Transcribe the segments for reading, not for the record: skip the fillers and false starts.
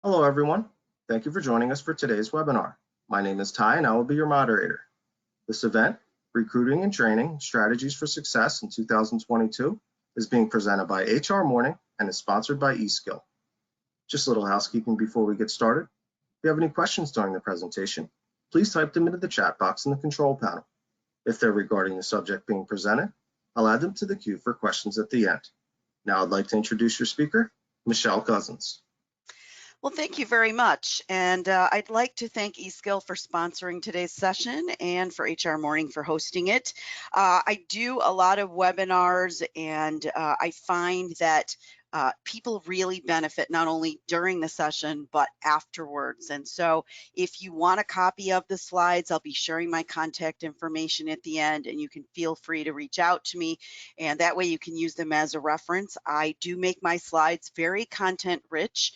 Hello, everyone. Thank you for joining us for today's webinar. My name is Ty, and I will be your moderator. This event, Recruiting and Training Strategies for Success in 2022, is being presented by HR Morning and is sponsored by eSkill. Just a little housekeeping before we get started. If you have any questions during the presentation, please type them into the chat box in the control panel. If they're regarding the subject being presented, I'll add them to the queue for questions at the end. Now I'd like to introduce your speaker, Michelle Cousins. Well, thank you very much. And I'd like to thank eSkill for sponsoring today's session and for HR Morning for hosting it. I do a lot of webinars, and I find that people really benefit not only during the session, but afterwards. And so if you want a copy of the slides, I'll be sharing my contact information at the end, and you can feel free to reach out to me. And that way you can use them as a reference. I do make my slides very content rich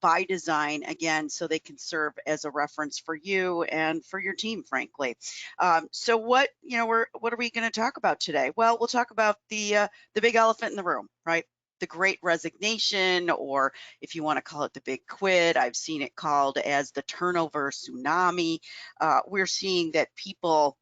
by design, again, so they can serve as a reference for you and for your team, frankly. So what are we going to talk about today? Well, we'll talk about the big elephant in the room, right? The Great Resignation, or if you want to call it the Big Quit. I've seen it called as the turnover tsunami. We're seeing that people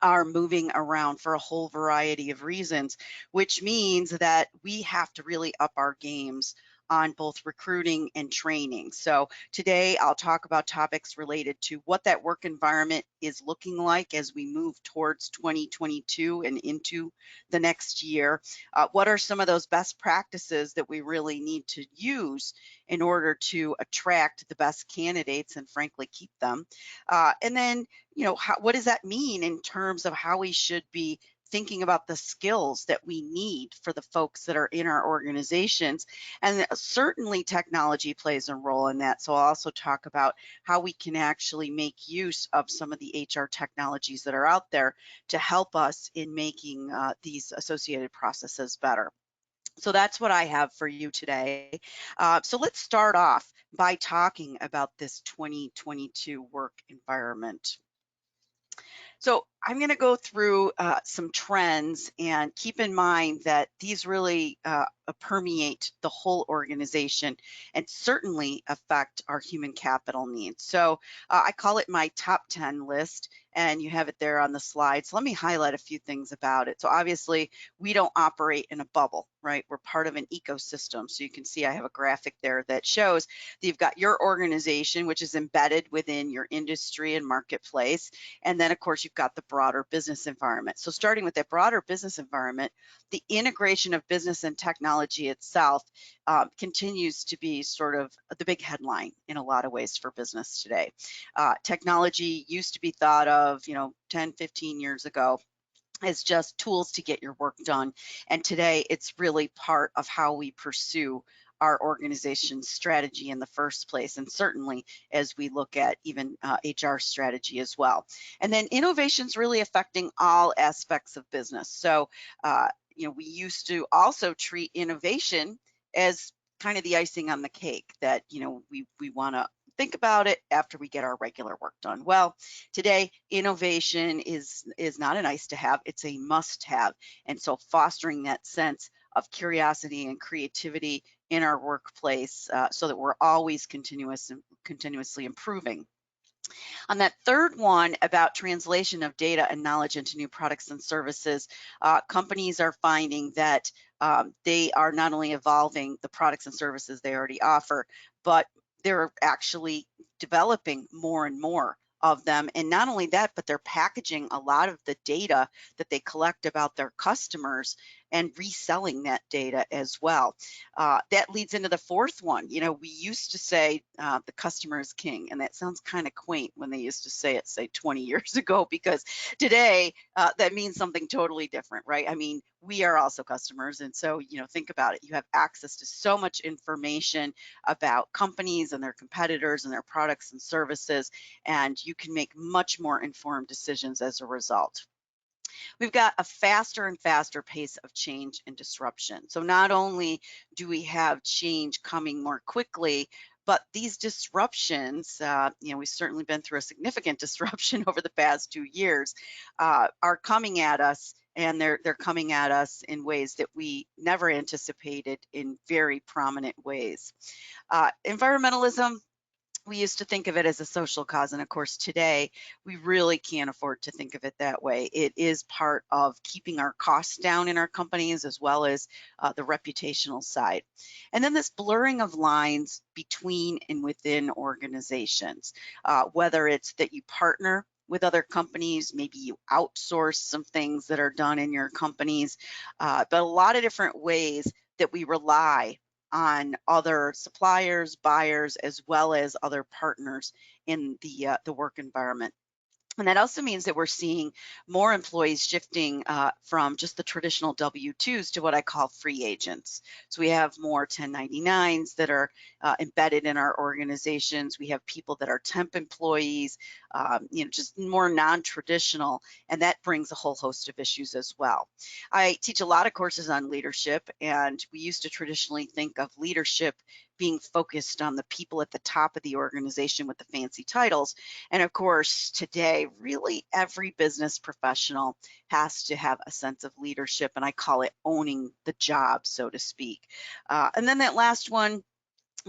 are moving around for a whole variety of reasons, which means that we have to really up our games on both recruiting and training. So today I'll talk about topics related to what that work environment is looking like as we move towards 2022 and into the next year. What are some of those best practices that we really need to use in order to attract the best candidates and frankly keep them? And then, what does that mean in terms of how we should be thinking about the skills that we need for the folks that are in our organizations? And certainly technology plays a role in that. So I'll also talk about how we can actually make use of some of the HR technologies that are out there to help us in making these associated processes better. So that's what I have for you today. So let's start off by talking about this 2022 work environment. So I'm going to go through some trends, and keep in mind that these really permeate the whole organization and certainly affect our human capital needs. So I call it my top 10 list, and you have it there on the slide. So let me highlight a few things about it. So obviously we don't operate in a bubble, right? We're part of an ecosystem. So you can see I have a graphic there that shows that you've got your organization, which is embedded within your industry and marketplace. And then of course you've got the broader business environment. So starting with that broader business environment, the integration of business and technology itself continues to be sort of the big headline in a lot of ways for business today. Technology used to be thought of, 10, 15 years ago as just tools to get your work done. And today it's really part of how we pursue our organization's strategy in the first place, and certainly as we look at even HR strategy as well. And then innovation's really affecting all aspects of business. So, we used to also treat innovation as kind of the icing on the cake, that, we want to think about it after we get our regular work done. Well, today innovation is not a nice to have, it's a must have. And so fostering that sense of curiosity and creativity in our workplace so that we're always continuously improving. On that third one about translation of data and knowledge into new products and services, companies are finding that they are not only evolving the products and services they already offer, but they're actually developing more and more of them. And not only that, but they're packaging a lot of the data that they collect about their customers and reselling that data as well. That leads into the fourth one. We used to say the customer is king, and that sounds kind of quaint when they used to say it, say 20 years ago, because today that means something totally different, right? I mean, we are also customers, and so think about it. You have access to so much information about companies and their competitors and their products and services, and you can make much more informed decisions as a result. We've got a faster and faster pace of change and disruption. So not only do we have change coming more quickly, but these disruptions, we've certainly been through a significant disruption over the past 2 years, are coming at us and they're coming at us in ways that we never anticipated in very prominent ways. Environmentalism, we used to think of it as a social cause, and of course today we really can't afford to think of it that way. It is part of keeping our costs down in our companies, as well as the reputational side. And then this blurring of lines between and within organizations, whether it's that you partner with other companies, maybe you outsource some things that are done in your companies, but a lot of different ways that we rely on other suppliers, buyers, as well as other partners in the work environment. And that also means that we're seeing more employees shifting from just the traditional W-2s to what I call free agents. So we have more 1099s that are embedded in our organizations. We have people that are temp employees, just more non-traditional, and that brings a whole host of issues as well. I teach a lot of courses on leadership, and we used to traditionally think of leadership being focused on the people at the top of the organization with the fancy titles. And of course, today, really every business professional has to have a sense of leadership, and I call it owning the job, so to speak. And then that last one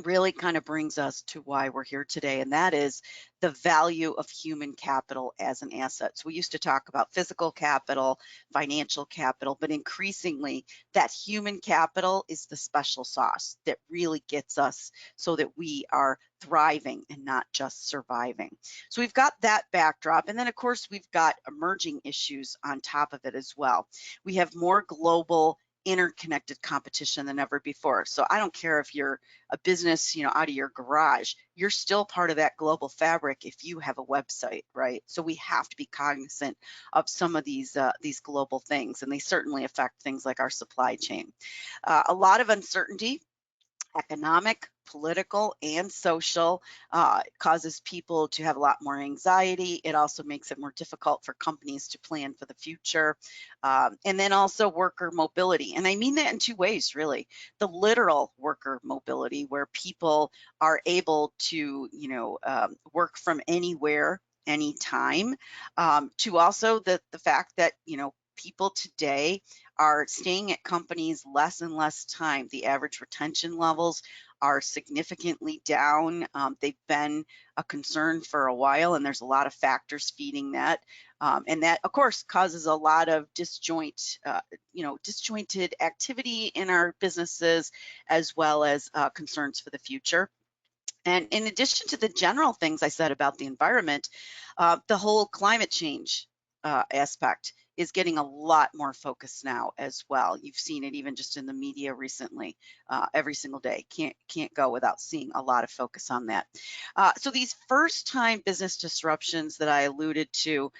really kind of brings us to why we're here today, and that is the value of human capital as an asset. So we used to talk about physical capital, financial capital, but increasingly that human capital is the special sauce that really gets us so that we are thriving and not just surviving. So we've got that backdrop, and then of course we've got emerging issues on top of it as well. We have more global interconnected competition than ever before. So I don't care if you're a business, out of your garage, you're still part of that global fabric if you have a website, right? So we have to be cognizant of some of these global things, and they certainly affect things like our supply chain. A lot of uncertainty, economic, political, and social, causes people to have a lot more anxiety. It also makes it more difficult for companies to plan for the future. And then also worker mobility. And I mean that in two ways, really. The literal worker mobility, where people are able to, work from anywhere, anytime, to also the fact that, people today are staying at companies less and less time. The average retention levels are significantly down. They've been a concern for a while, and there's a lot of factors feeding that. And that, of course, causes a lot of disjointed activity in our businesses, as well as concerns for the future. And in addition to the general things I said about the environment, the whole climate change aspect is getting a lot more focus now as well. You've seen it even just in the media recently, every single day. Can't go without seeing a lot of focus on that. So these first-time business disruptions that I alluded to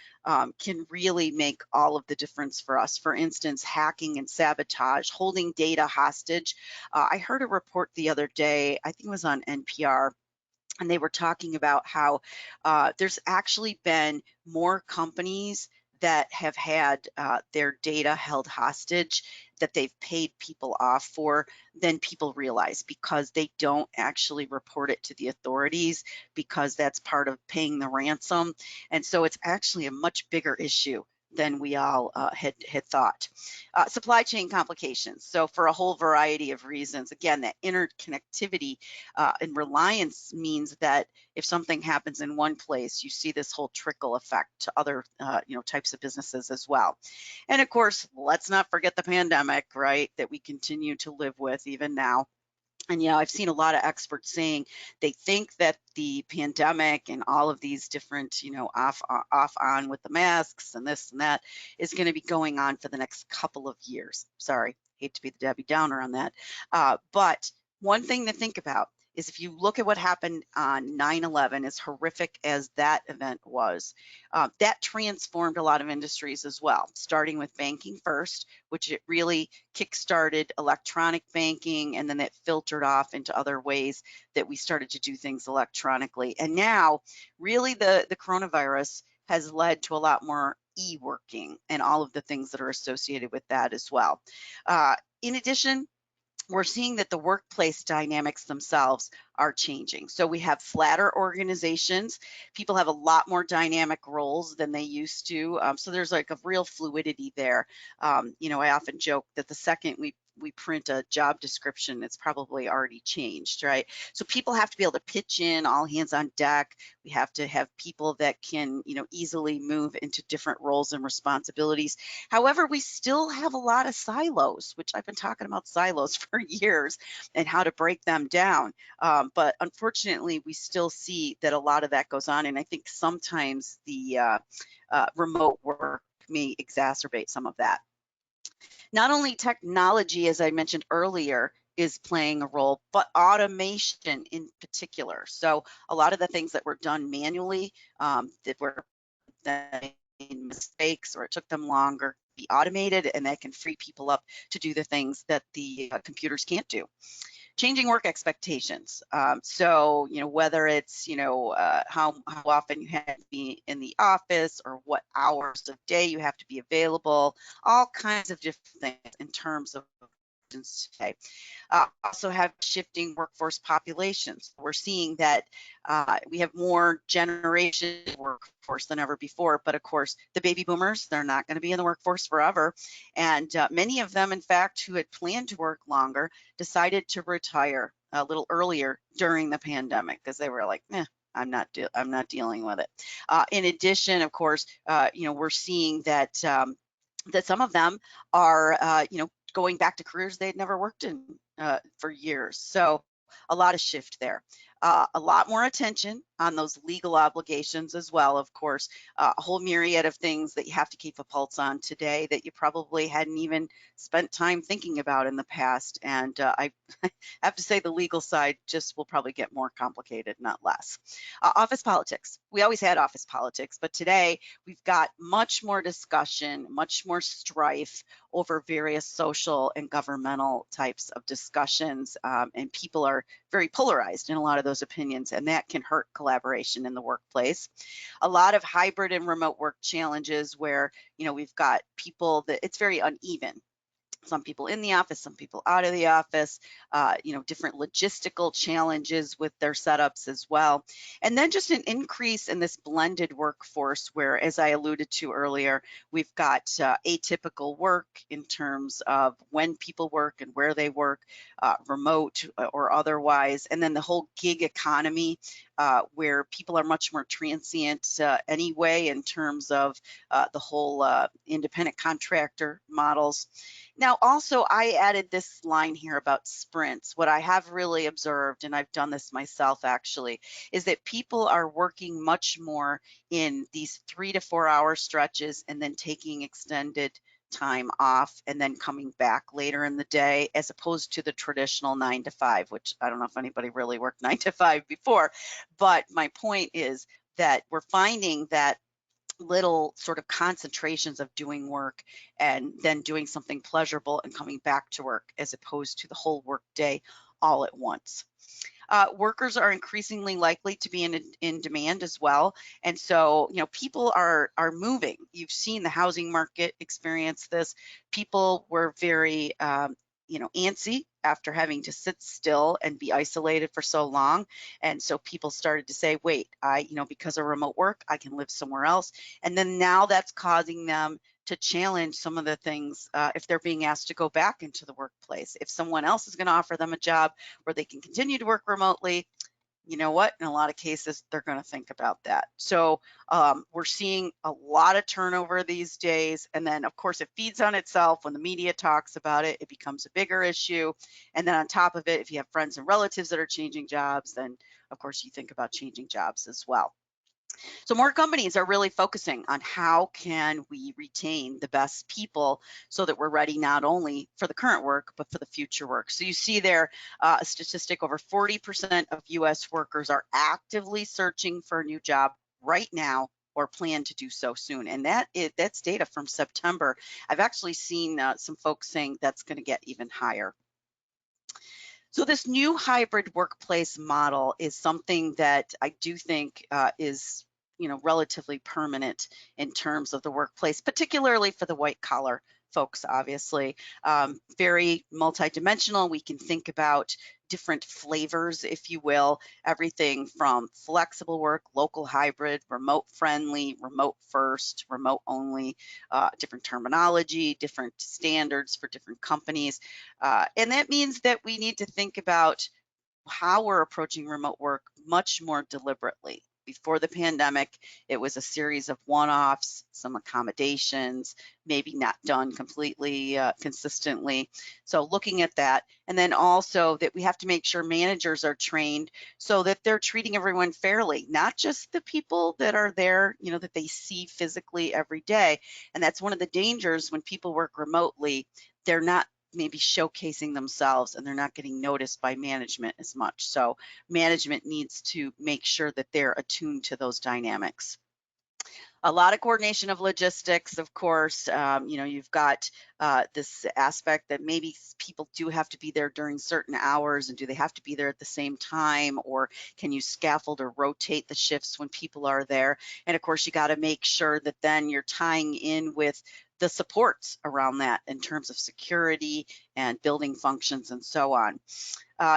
can really make all of the difference for us. For instance, hacking and sabotage, holding data hostage. I heard a report the other day, I think it was on NPR, and they were talking about how there's actually been more companies that have had their data held hostage that they've paid people off for than people realize, because they don't actually report it to the authorities, because that's part of paying the ransom. And so it's actually a much bigger issue than we all had thought. Supply chain complications. So for a whole variety of reasons, again, that interconnectivity and reliance means that if something happens in one place, you see this whole trickle effect to other types of businesses as well. And of course, let's not forget the pandemic, right, that we continue to live with even now. And I've seen a lot of experts saying they think that the pandemic and all of these different, off on with the masks and this and that is going to be going on for the next couple of years. Sorry, hate to be the Debbie Downer on that. But one thing to think about is if you look at what happened on 9/11, as horrific as that event was, that transformed a lot of industries as well, starting with banking first, which it really kickstarted electronic banking, and then it filtered off into other ways that we started to do things electronically. And now, really, the coronavirus has led to a lot more e-working and all of the things that are associated with that as well. In addition, we're seeing that the workplace dynamics themselves are changing. So we have flatter organizations. People have a lot more dynamic roles than they used to. So there's like a real fluidity there. I often joke that the second we print a job description, it's probably already changed, right? So people have to be able to pitch in, all hands on deck. We have to have people that can, easily move into different roles and responsibilities. However, we still have a lot of silos, which I've been talking about silos for years and how to break them down. But unfortunately, we still see that a lot of that goes on. And I think sometimes the remote work may exacerbate some of that. Not only technology, as I mentioned earlier, is playing a role, but automation in particular. So a lot of the things that were done manually, that were made mistakes or it took them longer, be automated, and that can free people up to do the things that the computers can't do. Changing work expectations. Whether it's, how often you have to be in the office or what hours of day you have to be available, all kinds of different things in terms of today. Also have shifting workforce populations. We're seeing that we have more generation workforce than ever before, but of course the baby boomers, they're not going to be in the workforce forever. And many of them, in fact, who had planned to work longer, decided to retire a little earlier during the pandemic because they were like, I'm not dealing with it. In addition, of course, we're seeing that that some of them are, going back to careers they'd never worked in for years. So a lot of shift there. A lot more attention on those legal obligations as well, of course, a whole myriad of things that you have to keep a pulse on today that you probably hadn't even spent time thinking about in the past. And I have to say the legal side just will probably get more complicated, not less. Office politics. We always had office politics, but today we've got much more discussion, much more strife over various social and governmental types of discussions, and people are very polarized in a lot of those opinions, and that can hurt collaboration in the workplace. A lot of hybrid and remote work challenges where, we've got people that it's very uneven. Some people in the office, some people out of the office, different logistical challenges with their setups as well. And then just an increase in this blended workforce where, as I alluded to earlier, we've got atypical work in terms of when people work and where they work, remote or otherwise, and then the whole gig economy where people are much more transient anyway in terms of the whole independent contractor models. Now, also, I added this line here about sprints. What I have really observed, and I've done this myself actually, is that people are working much more in these 3 to 4 hour stretches and then taking extended time off and then coming back later in the day, as opposed to the traditional 9 to 5, which I don't know if anybody really worked 9 to 5 before. But my point is that we're finding that little sort of concentrations of doing work and then doing something pleasurable and coming back to work, as opposed to the whole work day all at once. Workers are increasingly likely to be in demand as well. And so, people are moving. You've seen the housing market experience this. People were very, antsy after having to sit still and be isolated for so long. And so people started to say, wait, because of remote work, I can live somewhere else. And then now that's causing them to challenge some of the things if they're being asked to go back into the workplace. If someone else is going to offer them a job where they can continue to work remotely, you know what? In a lot of cases, they're going to think about that. So we're seeing a lot of turnover these days. And then, of course, it feeds on itself. When the media talks about it, it becomes a bigger issue. And then on top of it, if you have friends and relatives that are changing jobs, then, of course, you think about changing jobs as well. So more companies are really focusing on how can we retain the best people so that we're ready not only for the current work, but for the future work. So you see there a statistic: over 40% of US workers are actively searching for a new job right now or plan to do so soon. And that's data from September. I've actually seen some folks saying that's going to get even higher. So this new hybrid workplace model is something that I do think is relatively permanent in terms of the workplace, particularly for the white collar folks, obviously. Very multidimensional. We can think about different flavors, if you will, everything from flexible work, local hybrid, remote friendly, remote first, remote only, different terminology, different standards for different companies. And that means that we need to think about how we're approaching remote work much more deliberately. Before the pandemic, it was a series of one-offs, some accommodations, maybe not done completely consistently. So looking at that, and then also that we have to make sure managers are trained so that they're treating everyone fairly, not just the people that are there, that they see physically every day. And that's one of the dangers when people work remotely. They're not maybe showcasing themselves and they're not getting noticed by management as much. So management needs to make sure that they're attuned to those dynamics. A lot of coordination of logistics, of course. You've got this aspect that maybe people do have to be there during certain hours, and do they have to be there at the same time, or can you scaffold or rotate the shifts when people are there? And of course, you got to make sure that then you're tying in with the supports around that in terms of security and building functions and so on.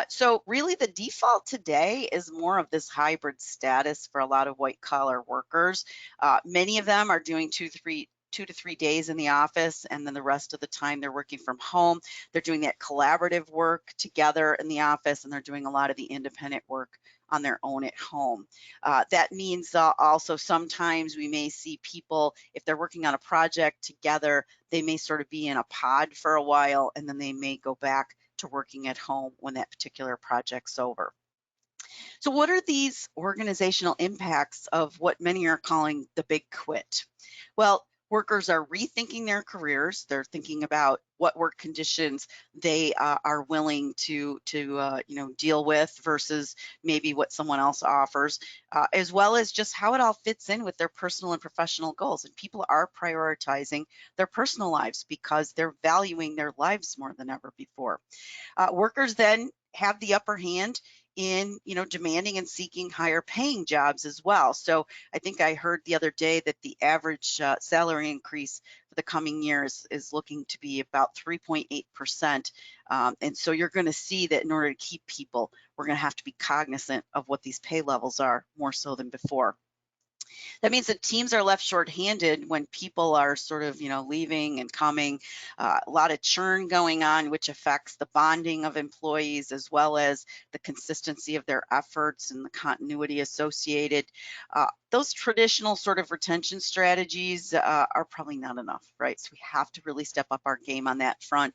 So really the default today is more of this hybrid status for a lot of white collar workers. Many of them are doing 2 to 3 days in the office, and then the rest of the time they're working from home. They're doing that collaborative work together in the office, and they're doing a lot of the independent work on their own at home. That means also sometimes we may see people, if they're working on a project together, they may sort of be in a pod for a while, and then they may go back to working at home when that particular project's over. So what are these organizational impacts of what many are calling the big quit? Well, workers are rethinking their careers. They're thinking about what work conditions they are willing to deal with versus maybe what someone else offers, as well as just how it all fits in with their personal and professional goals. And people are prioritizing their personal lives because they're valuing their lives more than ever before. Workers then have the upper hand in demanding and seeking higher paying jobs as well. So I think I heard the other day that the average salary increase for the coming years is looking to be about 3.8%. And so you're going to see that in order to keep people, we're going to have to be cognizant of what these pay levels are more so than before. That means that teams are left shorthanded when people are sort of, leaving and coming. A lot of churn going on, which affects the bonding of employees as well as the consistency of their efforts and the continuity associated. Those traditional sort of retention strategies are probably not enough, right? So we have to really step up our game on that front.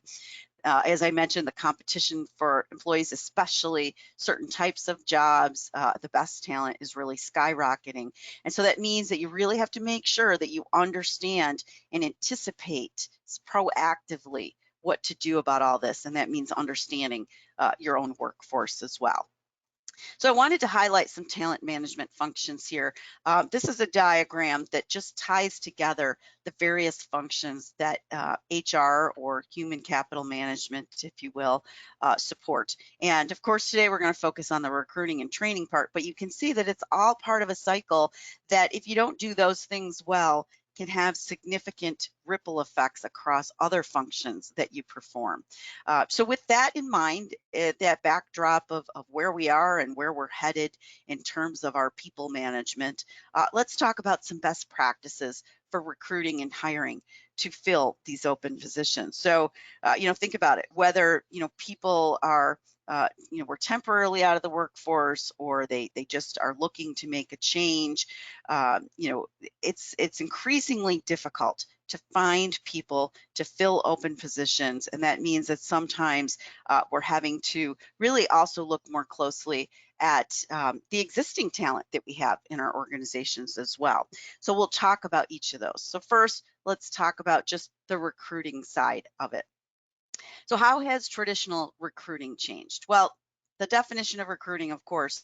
As I mentioned, the competition for employees, especially certain types of jobs, the best talent is really skyrocketing. And so that means that you really have to make sure that you understand and anticipate proactively what to do about all this. And that means understanding your own workforce as well. So I wanted to highlight some talent management functions here. This is a diagram that just ties together the various functions that HR or human capital management, if you will, support. And of course, today we're going to focus on the recruiting and training part, but you can see that it's all part of a cycle that if you don't do those things well, can have significant ripple effects across other functions that you perform. So with that in mind, that backdrop of where we are and where we're headed in terms of our people management, let's talk about some best practices for recruiting and hiring to fill these open positions. So, think about it, whether, people are we're temporarily out of the workforce or they just are looking to make a change. It's increasingly difficult to find people to fill open positions. And that means that sometimes we're having to really also look more closely at the existing talent that we have in our organizations as well. So we'll talk about each of those. So first, let's talk about just the recruiting side of it. So how has traditional recruiting changed? Well, the definition of recruiting, of course,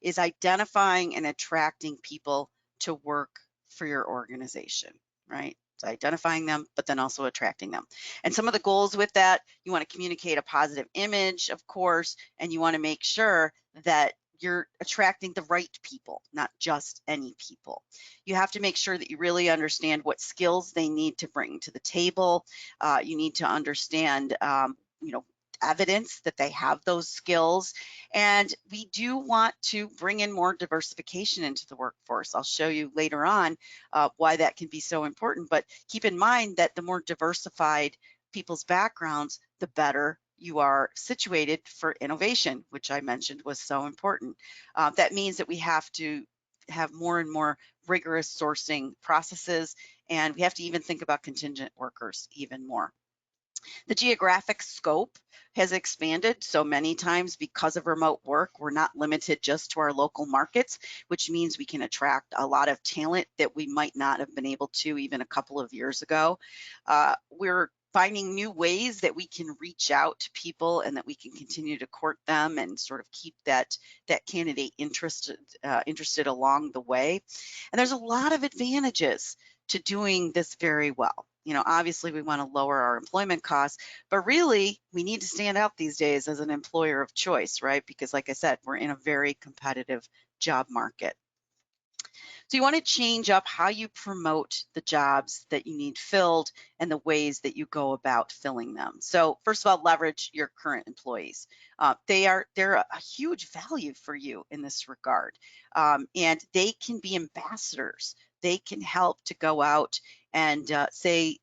is identifying and attracting people to work for your organization, right? So identifying them, but then also attracting them. And some of the goals with that, you want to communicate a positive image, of course, and you want to make sure that you're attracting the right people, not just any people. You have to make sure that you really understand what skills they need to bring to the table. You need to understand, evidence that they have those skills. And we do want to bring in more diversification into the workforce. I'll show you later on why that can be so important. But keep in mind that the more diversified people's backgrounds, the better you are situated for innovation, which I mentioned was so important. That means that we have to have more and more rigorous sourcing processes, and we have to even think about contingent workers even more. The geographic scope has expanded so many times because of remote work. We're not limited just to our local markets, which means we can attract a lot of talent that we might not have been able to even a couple of years ago. We're finding new ways that we can reach out to people and that we can continue to court them and sort of keep that candidate interested along the way. And there's a lot of advantages to doing this very well. Obviously we want to lower our employment costs, but really we need to stand out these days as an employer of choice, right? Because like I said, we're in a very competitive job market. So you want to change up how you promote the jobs that you need filled and the ways that you go about filling them. So first of all, leverage your current employees. They're a huge value for you in this regard, and they can be ambassadors. They can help to go out and say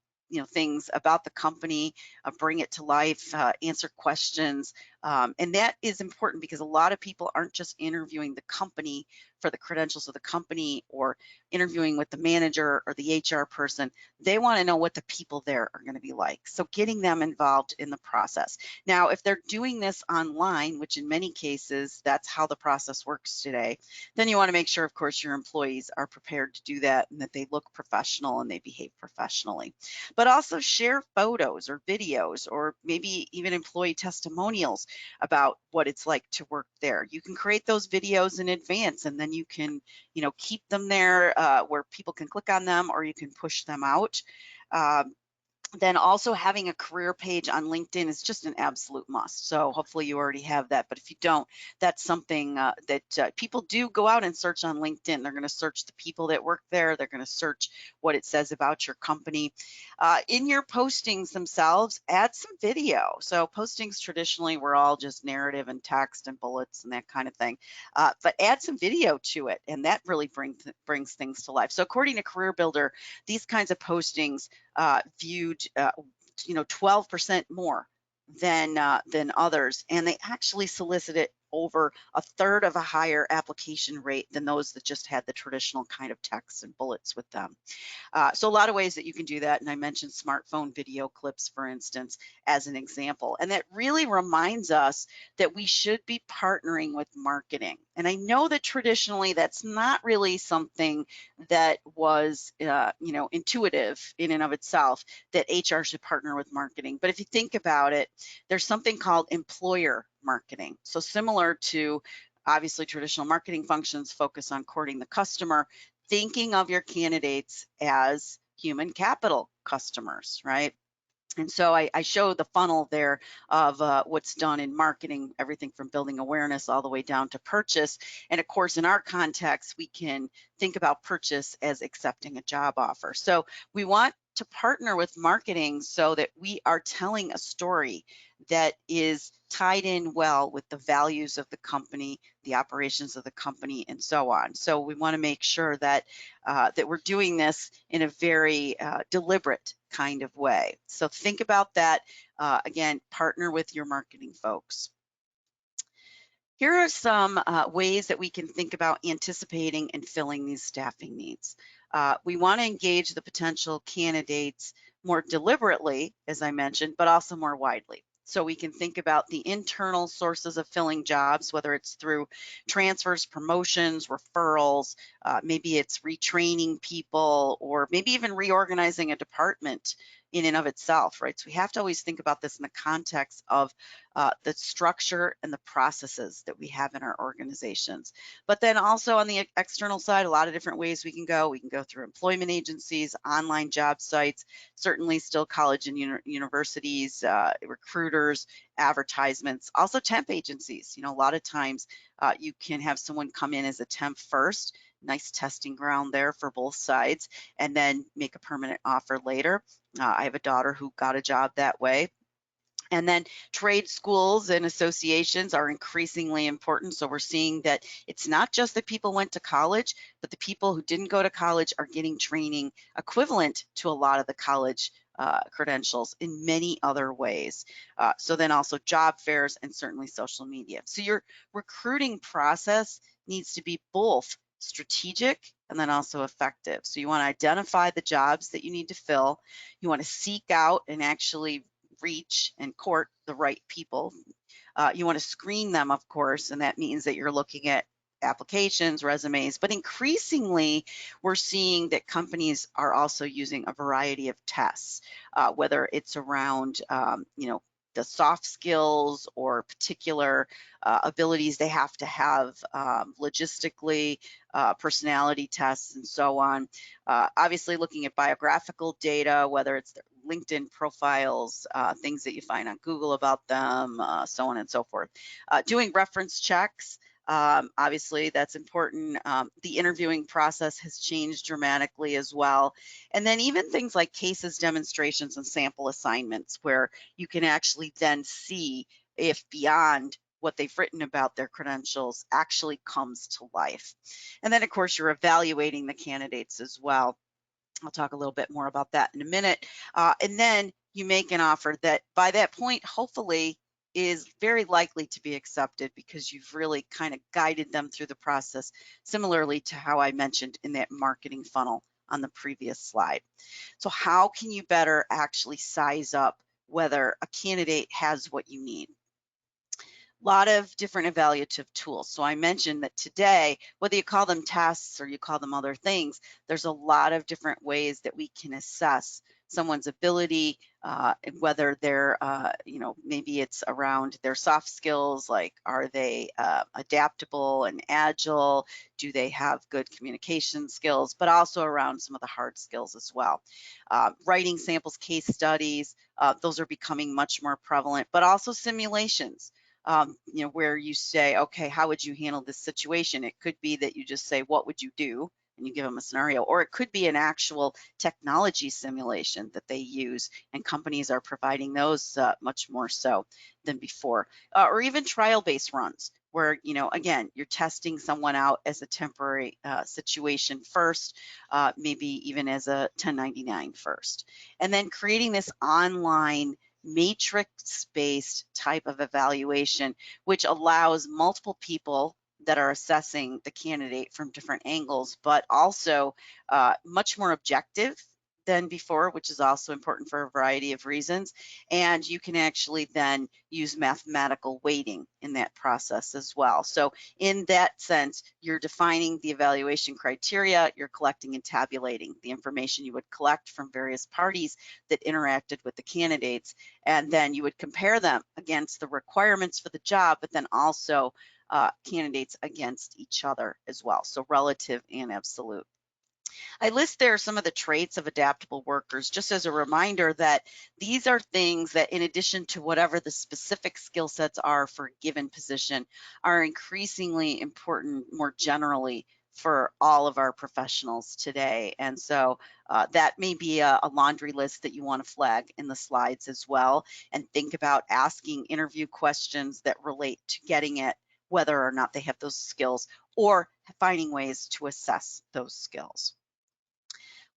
things about the company, bring it to life, answer questions, and that is important because a lot of people aren't just interviewing the company for the credentials of the company or interviewing with the manager or the HR person. They want to know what the people there are going to be like. So getting them involved in the process. Now, if they're doing this online, which in many cases, that's how the process works today, then you want to make sure, of course, your employees are prepared to do that and that they look professional and they behave professionally. But also share photos or videos or maybe even employee testimonials about what it's like to work there. You can create those videos in advance and then you can, keep them there where people can click on them or you can push them out. Then also having a career page on LinkedIn is just an absolute must. So hopefully you already have that. But if you don't, that's something that people do go out and search on LinkedIn. They're going to search the people that work there. They're going to search what it says about your company. In your postings themselves, add some video. So postings traditionally were all just narrative and text and bullets and that kind of thing. But add some video to it, and that really brings things to life. So according to Career Builder, these kinds of postings viewed 12% more than others, and they actually solicited over a third of a higher application rate than those that just had the traditional kind of text and bullets with them. So a lot of ways that you can do that, and I mentioned smartphone video clips, for instance, as an example. And that really reminds us that we should be partnering with marketing. And I know that traditionally that's not really something that was, intuitive in and of itself, that HR should partner with marketing. But if you think about it, there's something called employer marketing. So similar to obviously traditional marketing functions focus on courting the customer, thinking of your candidates as human capital customers, right? And so I show the funnel there of what's done in marketing, everything from building awareness all the way down to purchase. And of course, in our context, we can think about purchase as accepting a job offer. So we want to partner with marketing so that we are telling a story that is tied in well with the values of the company, the operations of the company, and so on. So we want to make sure that that we're doing this in a very deliberate kind of way. So think about that. Again, partner with your marketing folks. Here are some ways that we can think about anticipating and filling these staffing needs. We want to engage the potential candidates more deliberately, as I mentioned, but also more widely. So we can think about the internal sources of filling jobs, whether it's through transfers, promotions, referrals, maybe it's retraining people, or maybe even reorganizing a department in and of itself, right? So we have to always think about this in the context of the structure and the processes that we have in our organizations. But then also on the external side, a lot of different ways we can go. We can go through employment agencies, online job sites, certainly still college and universities, recruiters, advertisements, also temp agencies. A lot of times you can have someone come in as a temp first, nice testing ground there for both sides, and then make a permanent offer later. I have a daughter who got a job that way. And then trade schools and associations are increasingly important. So we're seeing that it's not just that people went to college, but the people who didn't go to college are getting training equivalent to a lot of the college credentials in many other ways. So then also job fairs and certainly social media. So your recruiting process needs to be both strategic and then also effective. So you want to identify the jobs that you need to fill. You want to seek out and actually reach and court the right people. You want to screen them, of course, and that means that you're looking at applications, resumes, but increasingly we're seeing that companies are also using a variety of tests, whether it's around, the soft skills or particular abilities they have to have logistically, personality tests and so on. Obviously looking at biographical data, whether it's their LinkedIn profiles, things that you find on Google about them, so on and so forth. Doing reference checks. Obviously, that's important. The interviewing process has changed dramatically as well. And then even things like cases, demonstrations, and sample assignments, where you can actually then see if beyond what they've written about their credentials actually comes to life. And then, of course, you're evaluating the candidates as well. I'll talk a little bit more about that in a minute. And then you make an offer that by that point, hopefully, is very likely to be accepted because you've really kind of guided them through the process, similarly to how I mentioned in that marketing funnel on the previous slide. So how can you better actually size up whether a candidate has what you need? Lot of different evaluative tools. So I mentioned that today, whether you call them tests or you call them other things, there's a lot of different ways that we can assess someone's ability, whether they're, maybe it's around their soft skills, like are they adaptable and agile? Do they have good communication skills? But also around some of the hard skills as well. Writing samples, case studies, those are becoming much more prevalent, but also simulations. Where you say, okay, how would you handle this situation? It could be that you just say, what would you do? And you give them a scenario, or it could be an actual technology simulation that they use, and companies are providing those much more so than before, or even trial-based runs where, again, you're testing someone out as a temporary situation first, maybe even as a 1099 first, and then creating this online matrix-based type of evaluation, which allows multiple people that are assessing the candidate from different angles, but also much more objective than before, which is also important for a variety of reasons. And you can actually then use mathematical weighting in that process as well. So in that sense, you're defining the evaluation criteria, you're collecting and tabulating the information you would collect from various parties that interacted with the candidates, and then you would compare them against the requirements for the job, but then also candidates against each other as well, so relative and absolute. I list there some of the traits of adaptable workers, just as a reminder that these are things that, in addition to whatever the specific skill sets are for a given position, are increasingly important more generally for all of our professionals today. And so that may be a laundry list that you want to flag in the slides as well, and think about asking interview questions that relate to getting at whether or not they have those skills, or finding ways to assess those skills.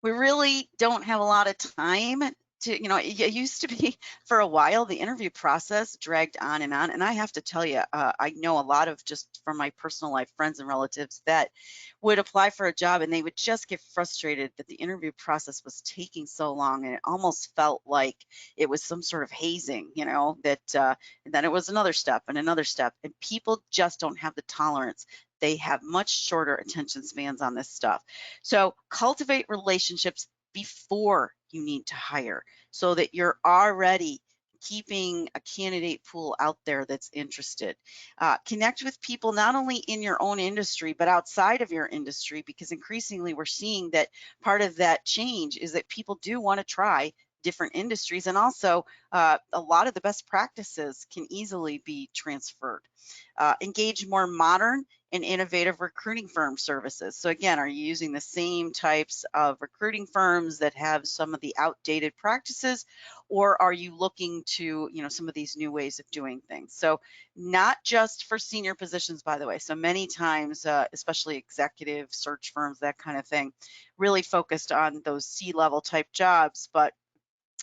We really don't have a lot of time to, it used to be for a while, the interview process dragged on, and I have to tell you, I know a lot of, just from my personal life, friends and relatives that would apply for a job and they would just get frustrated that the interview process was taking so long, and it almost felt like it was some sort of hazing, that and then it was another step and another step, and people just don't have the tolerance. They have much shorter attention spans on this stuff. So cultivate relationships before you need to hire, so that you're already keeping a candidate pool out there that's interested. Connect with people not only in your own industry, but outside of your industry, because increasingly we're seeing that part of that change is that people do want to try different industries, and also a lot of the best practices can easily be transferred. Engage more modern and innovative recruiting firm services. So again, are you using the same types of recruiting firms that have some of the outdated practices, or are you looking to, some of these new ways of doing things? So not just for senior positions, by the way. So many times, especially executive search firms, that kind of thing, really focused on those C-level type jobs, but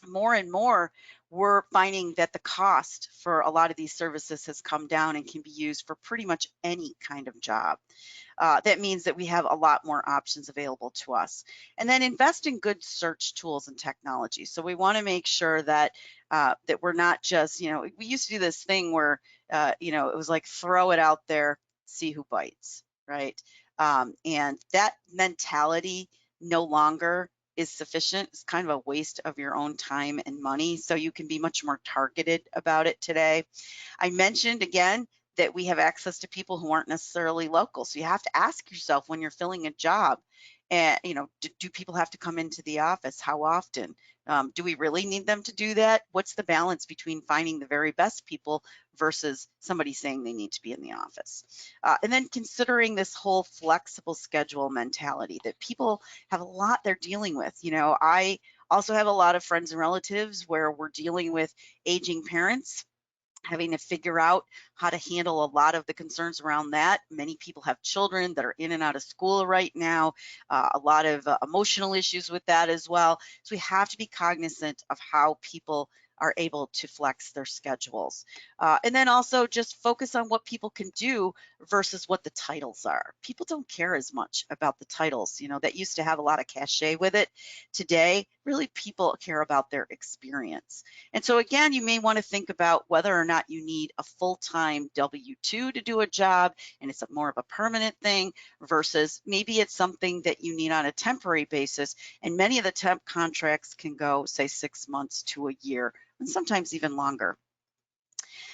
more and more, we're finding that the cost for a lot of these services has come down and can be used for pretty much any kind of job. That means that we have a lot more options available to us. And then invest in good search tools and technology. So we want to make sure that that we're not just, we used to do this thing where, it was like throw it out there, see who bites, right? And that mentality no longer is sufficient. It's kind of a waste of your own time and money. So you can be much more targeted about it today. I mentioned again that we have access to people who aren't necessarily local. So you have to ask yourself when you're filling a job, and do people have to come into the office? How often? Do we really need them to do that? What's the balance between finding the very best people versus somebody saying they need to be in the office? And then considering this whole flexible schedule mentality that people have a lot they're dealing with. I also have a lot of friends and relatives where we're dealing with aging parents, having to figure out how to handle a lot of the concerns around that. Many people have children that are in and out of school right now, a lot of emotional issues with that as well. So we have to be cognizant of how people are able to flex their schedules. And then also just focus on what people can do versus what the titles are. People don't care as much about the titles, that used to have a lot of cachet with it. Today, really people care about their experience. And so again, you may want to think about whether or not you need a full-time W-2 to do a job and it's more of a permanent thing versus maybe it's something that you need on a temporary basis. And many of the temp contracts can go, say, 6 months to a year, and sometimes even longer.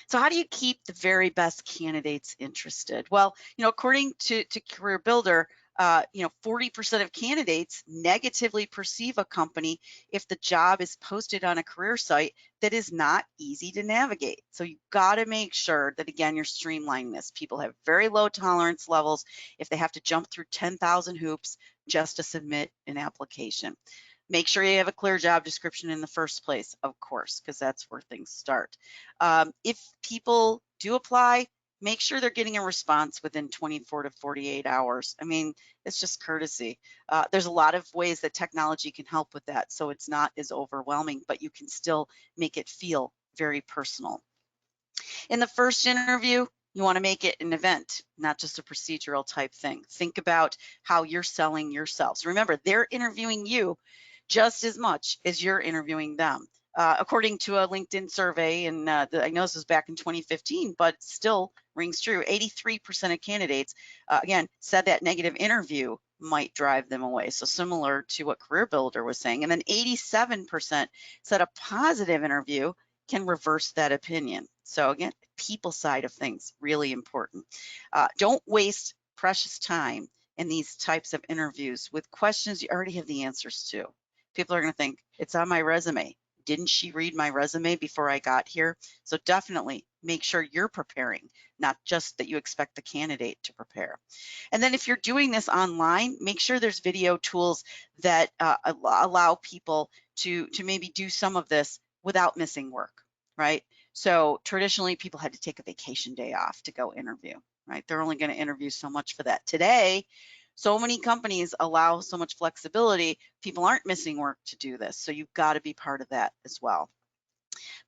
So how do you keep the very best candidates interested? Well, according to Career Builder, 40% of candidates negatively perceive a company if the job is posted on a career site that is not easy to navigate. So you've got to make sure that, again, you're streamlining this. People have very low tolerance levels if they have to jump through 10,000 hoops just to submit an application. Make sure you have a clear job description in the first place, of course, because that's where things start. If people do apply, make sure they're getting a response within 24 to 48 hours. I mean, it's just courtesy. There's a lot of ways that technology can help with that, so it's not as overwhelming, but you can still make it feel very personal. In the first interview, you want to make it an event, not just a procedural type thing. Think about how you're selling yourselves. Remember, they're interviewing you just as much as you're interviewing them. According to a LinkedIn survey, and I know this was back in 2015, but still rings true, 83% of candidates, again, said that negative interview might drive them away. So similar to what Career Builder was saying. And then 87% said a positive interview can reverse that opinion. So again, people side of things, really important. Don't waste precious time in these types of interviews with questions you already have the answers to. People are going to think, it's on my resume. Didn't she read my resume before I got here? So definitely make sure you're preparing, not just that you expect the candidate to prepare. And then if you're doing this online, make sure there's video tools that allow people to maybe do some of this without missing work, right? So traditionally, people had to take a vacation day off to go interview, right? They're only going to interview so much for that. Today, so many companies allow so much flexibility, people aren't missing work to do this. So you've got to be part of that as well.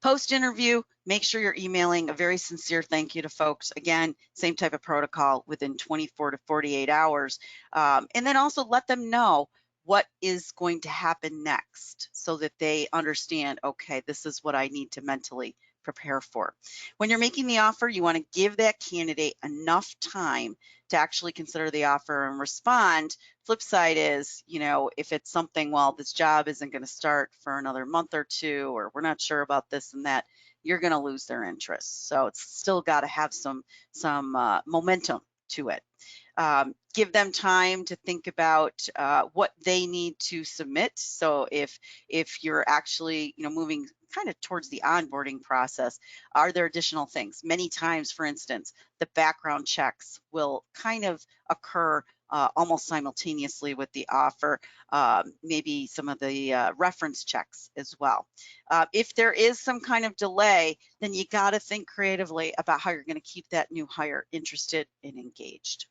Post-interview, make sure you're emailing a very sincere thank you to folks. Again, same type of protocol within 24 to 48 hours. And then also let them know what is going to happen next so that they understand, okay, this is what I need to mentally prepare for. When you're making the offer, you want to give that candidate enough time to actually consider the offer and respond. Flip side is, if it's something, well, this job isn't going to start for another month or two, or we're not sure about this and that, you're going to lose their interest. So it's still got to have some momentum to it. Give them time to think about what they need to submit. So if you're actually moving kind of towards the onboarding process, are there additional things? Many times, for instance, the background checks will kind of occur almost simultaneously with the offer, maybe some of the reference checks as well. If there is some kind of delay, then you got to think creatively about how you're going to keep that new hire interested and engaged.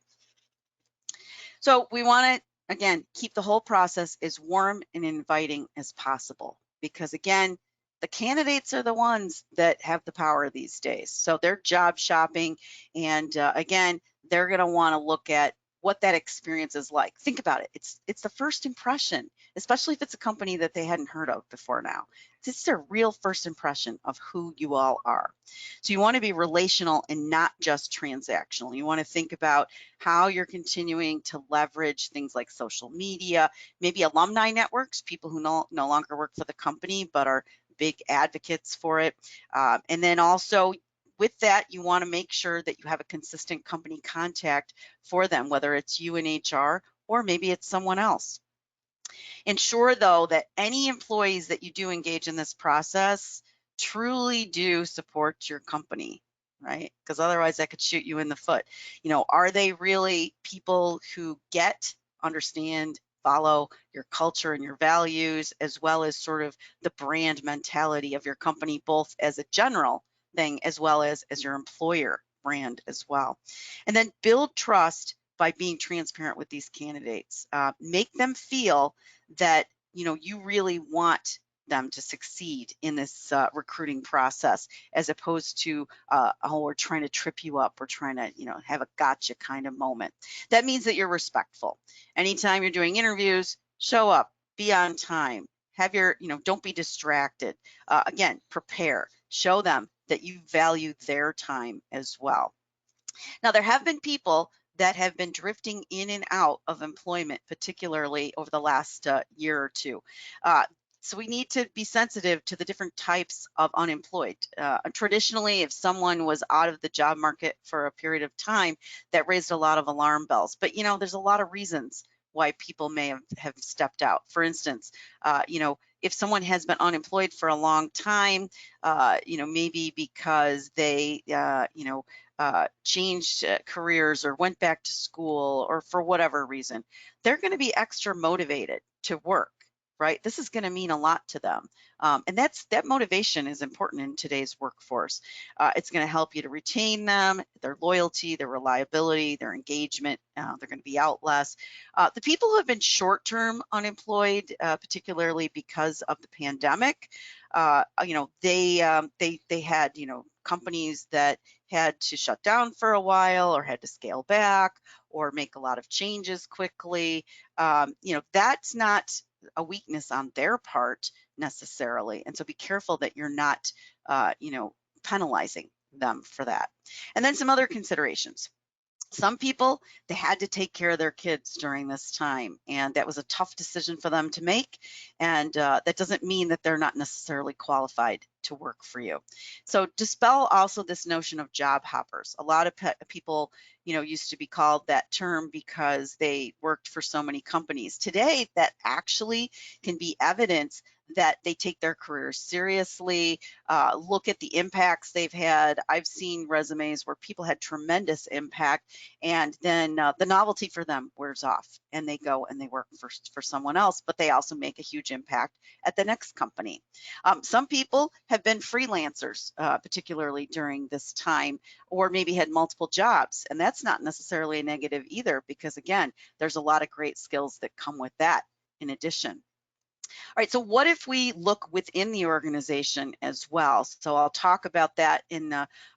So we want to, again, keep the whole process as warm and inviting as possible, because again, the candidates are the ones that have the power these days. So they're job shopping, and again, they're going to want to look at what that experience is like. Think about it. It's the first impression, especially if it's a company that they hadn't heard of before now. This is a real first impression of who you all are. So you want to be relational and not just transactional. You want to think about how you're continuing to leverage things like social media, maybe alumni networks, people who no longer work for the company but are big advocates for it. And then also with that, you want to make sure that you have a consistent company contact for them, whether it's you in HR or maybe it's someone else. Ensure, though, that any employees that you do engage in this process truly do support your company, right? Because otherwise that could shoot you in the foot. Are they really people who get, understand, follow your culture and your values, as well as sort of the brand mentality of your company, both as a general thing as well as your employer brand as well? And then build trust by being transparent with these candidates. Make them feel that you really want them to succeed in this recruiting process, as opposed to oh, we're trying to trip you up, we're trying to have a gotcha kind of moment. That means that you're respectful. Anytime you're doing interviews, show up, be on time, have your don't be distracted. Again, prepare, show them that you value their time as well. Now, there have been people that have been drifting in and out of employment, particularly over the last year or two. So we need to be sensitive to the different types of unemployed. Traditionally, if someone was out of the job market for a period of time, that raised a lot of alarm bells. But there's a lot of reasons why people may have stepped out. For instance, if someone has been unemployed for a long time, maybe because they, changed careers or went back to school or for whatever reason, they're going to be extra motivated to work, right? This is going to mean a lot to them. And that motivation is important in today's workforce. It's going to help you to retain them, their loyalty, their reliability, their engagement. They're going to be out less. The people who have been short-term unemployed, particularly because of the pandemic, they had, companies that had to shut down for a while or had to scale back or make a lot of changes quickly. That's not a weakness on their part necessarily. And so be careful that you're not, penalizing them for that. And then some other considerations. Some people, they had to take care of their kids during this time, and that was a tough decision for them to make. And that doesn't mean that they're not necessarily qualified to work for you. So dispel also this notion of job hoppers. A lot of people, used to be called that term because they worked for so many companies. Today, that actually can be evidence that they take their careers seriously, look at the impacts they've had. I've seen resumes where people had tremendous impact, and then the novelty for them wears off and they go and they work for someone else, but they also make a huge impact at the next company. Some people have been freelancers, particularly during this time, or maybe had multiple jobs, and that's not necessarily a negative either, because again, there's a lot of great skills that come with that in addition. All right, so what if we look within the organization as well? So I'll talk about that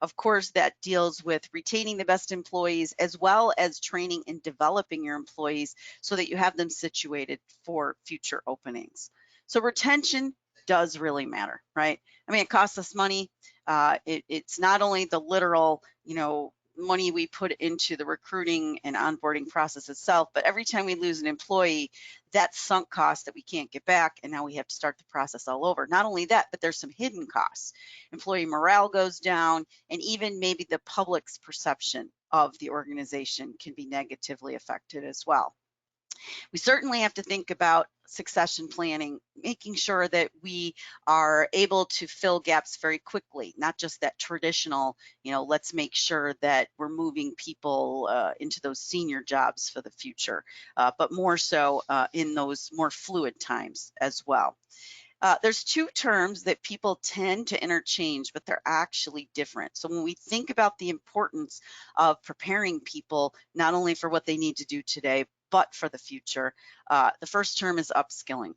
of course, that deals with retaining the best employees, as well as training and developing your employees so that you have them situated for future openings. So retention does really matter, right? I mean, it costs us money. It's not only the literal, money we put into the recruiting and onboarding process itself, but every time we lose an employee, that's sunk cost that we can't get back, and now we have to start the process all over. Not only that, but there's some hidden costs. Employee morale goes down, and even maybe the public's perception of the organization can be negatively affected as well. We certainly have to think about succession planning, making sure that we are able to fill gaps very quickly, not just that traditional, let's make sure that we're moving people into those senior jobs for the future, but more so in those more fluid times as well. There's two terms that people tend to interchange, but they're actually different. So when we think about the importance of preparing people, not only for what they need to do today, but for the future, the first term is upskilling.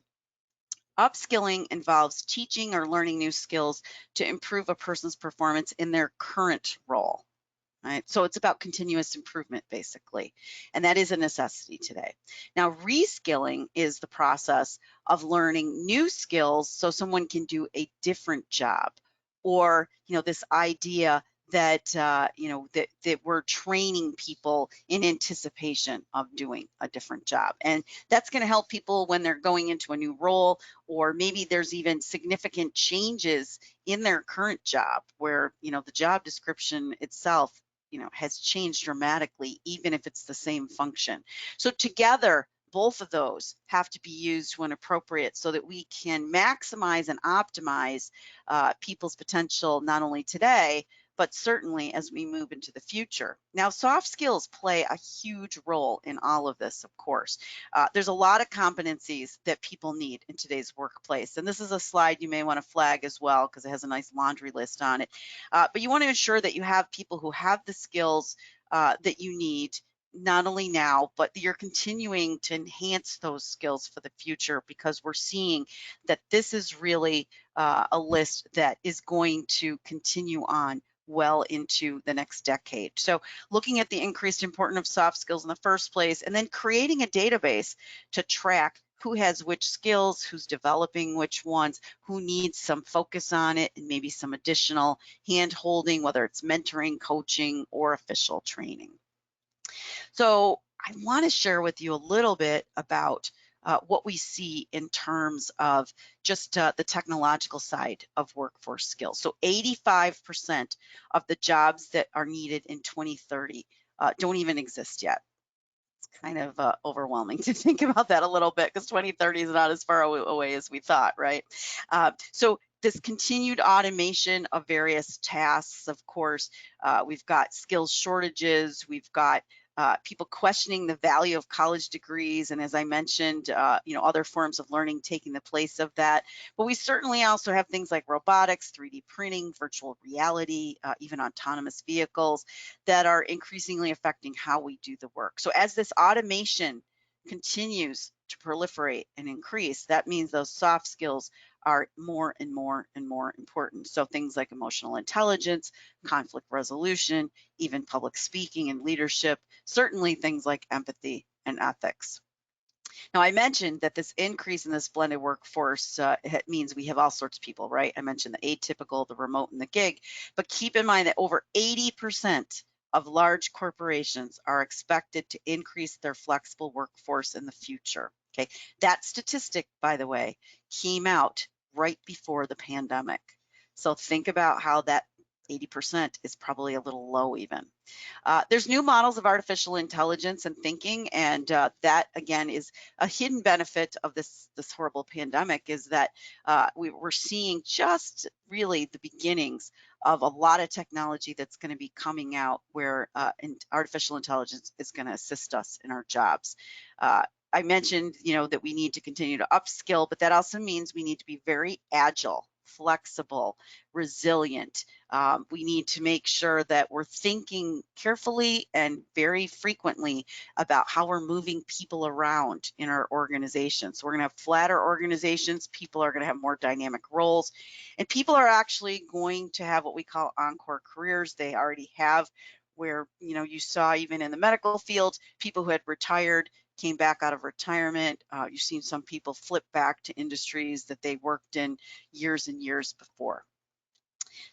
Upskilling involves teaching or learning new skills to improve a person's performance in their current role. Right? So it's about continuous improvement, basically, and that is a necessity today. Now, reskilling is the process of learning new skills so someone can do a different job, or this idea that that we're training people in anticipation of doing a different job, and that's going to help people when they're going into a new role, or maybe there's even significant changes in their current job where the job description itself has changed dramatically, even if it's the same function. So together, both of those have to be used when appropriate so that we can maximize and optimize people's potential, not only today, but certainly as we move into the future. Now, soft skills play a huge role in all of this, of course. There's a lot of competencies that people need in today's workplace. And this is a slide you may want to flag as well, because it has a nice laundry list on it. But you want to ensure that you have people who have the skills that you need, not only now, but you're continuing to enhance those skills for the future, because we're seeing that this is really a list that is going to continue on well into the next decade. So looking at the increased importance of soft skills in the first place, and then creating a database to track who has which skills, who's developing which ones, who needs some focus on it, and maybe some additional hand holding, whether it's mentoring, coaching, or official training. So I want to share with you a little bit about what we see in terms of just the technological side of workforce skills. So 85% of the jobs that are needed in 2030 don't even exist yet. It's kind of overwhelming to think about that a little bit, because 2030 is not as far away as we thought, right? So this continued automation of various tasks, of course, we've got skills shortages, we've got people questioning the value of college degrees, and as I mentioned, other forms of learning taking the place of that. But we certainly also have things like robotics, 3D printing, virtual reality, even autonomous vehicles that are increasingly affecting how we do the work. So as this automation continues to proliferate and increase, that means those soft skills are more and more and more important. So things like emotional intelligence, conflict resolution, even public speaking and leadership, certainly things like empathy and ethics. Now, I mentioned that this increase in this blended workforce means we have all sorts of people, right? I mentioned the atypical, the remote, and the gig, but keep in mind that over 80% of large corporations are expected to increase their flexible workforce in the future. Okay, that statistic, by the way, came out right before the pandemic. So think about how that 80% is probably a little low even. There's new models of artificial intelligence and thinking, and that again is a hidden benefit of this horrible pandemic, is that we're seeing just really the beginnings of a lot of technology that's going to be coming out where artificial intelligence is going to assist us in our jobs. I mentioned, that we need to continue to upskill, but that also means we need to be very agile, flexible, resilient. We need to make sure that we're thinking carefully and very frequently about how we're moving people around in our organizations. So we're going to have flatter organizations, people are going to have more dynamic roles, and people are actually going to have what we call encore careers. They already have, where you saw even in the medical field, people who had retired came back out of retirement. You've seen some people flip back to industries that they worked in years and years before.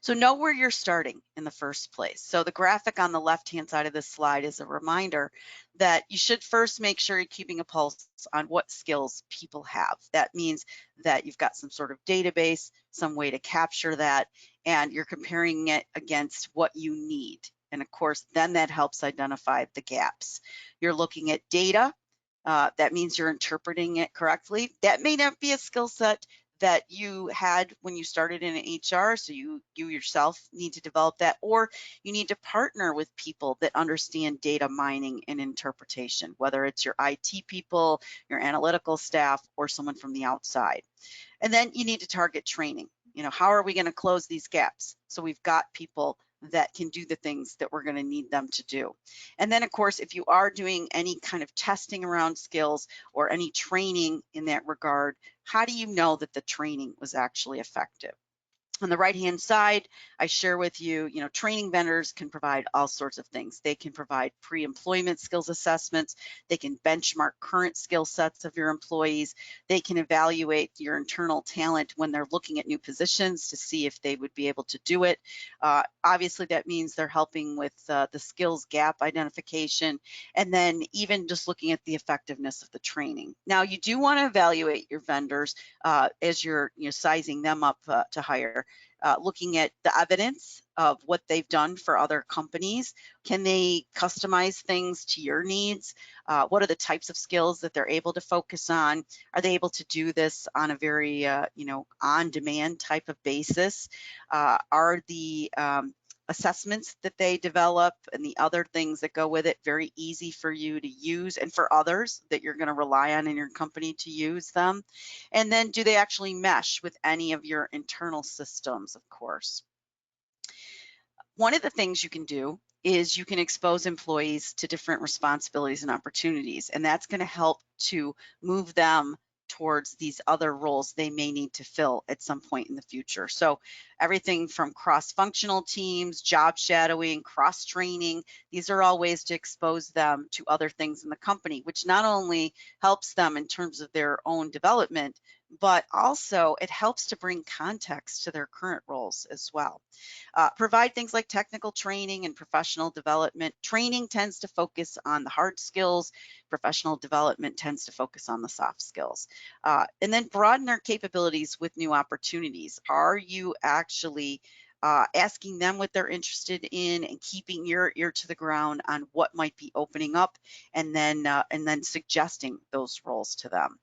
So know where you're starting in the first place. So the graphic on the left-hand side of this slide is a reminder that you should first make sure you're keeping a pulse on what skills people have. That means that you've got some sort of database, some way to capture that, and you're comparing it against what you need. And of course, then that helps identify the gaps. You're looking at data. That means you're interpreting it correctly. That may not be a skill set that you had when you started in HR, so you yourself need to develop that, or you need to partner with people that understand data mining and interpretation, whether it's your IT people, your analytical staff, or someone from the outside. And then you need to target training. How are we going to close these gaps? So we've got people that can do the things that we're going to need them to do. And then, of course, if you are doing any kind of testing around skills or any training in that regard, how do you know that the training was actually effective? On the right-hand side, I share with you, training vendors can provide all sorts of things. They can provide pre-employment skills assessments. They can benchmark current skill sets of your employees. They can evaluate your internal talent when they're looking at new positions to see if they would be able to do it. Obviously, that means they're helping with the skills gap identification, and then even just looking at the effectiveness of the training. Now, you do want to evaluate your vendors as you're sizing them up to hire. Looking at the evidence of what they've done for other companies. Can they customize things to your needs? What are the types of skills that they're able to focus on? Are they able to do this on a very, on-demand type of basis? Are the assessments that they develop and the other things that go with it very easy for you to use and for others that you're going to rely on in your company to use them? And then do they actually mesh with any of your internal systems, of course? One of the things you can do is you can expose employees to different responsibilities and opportunities, and that's going to help to move them towards these other roles they may need to fill at some point in the future. So everything from cross-functional teams, job shadowing, cross-training, these are all ways to expose them to other things in the company, which not only helps them in terms of their own development, but also it helps to bring context to their current roles as well. Provide things like technical training and professional development. Training tends to focus on the hard skills. Professional development tends to focus on the soft skills. And then broaden their capabilities with new opportunities. Are you actually asking them what they're interested in and keeping your ear to the ground on what might be opening up, and then suggesting those roles to them?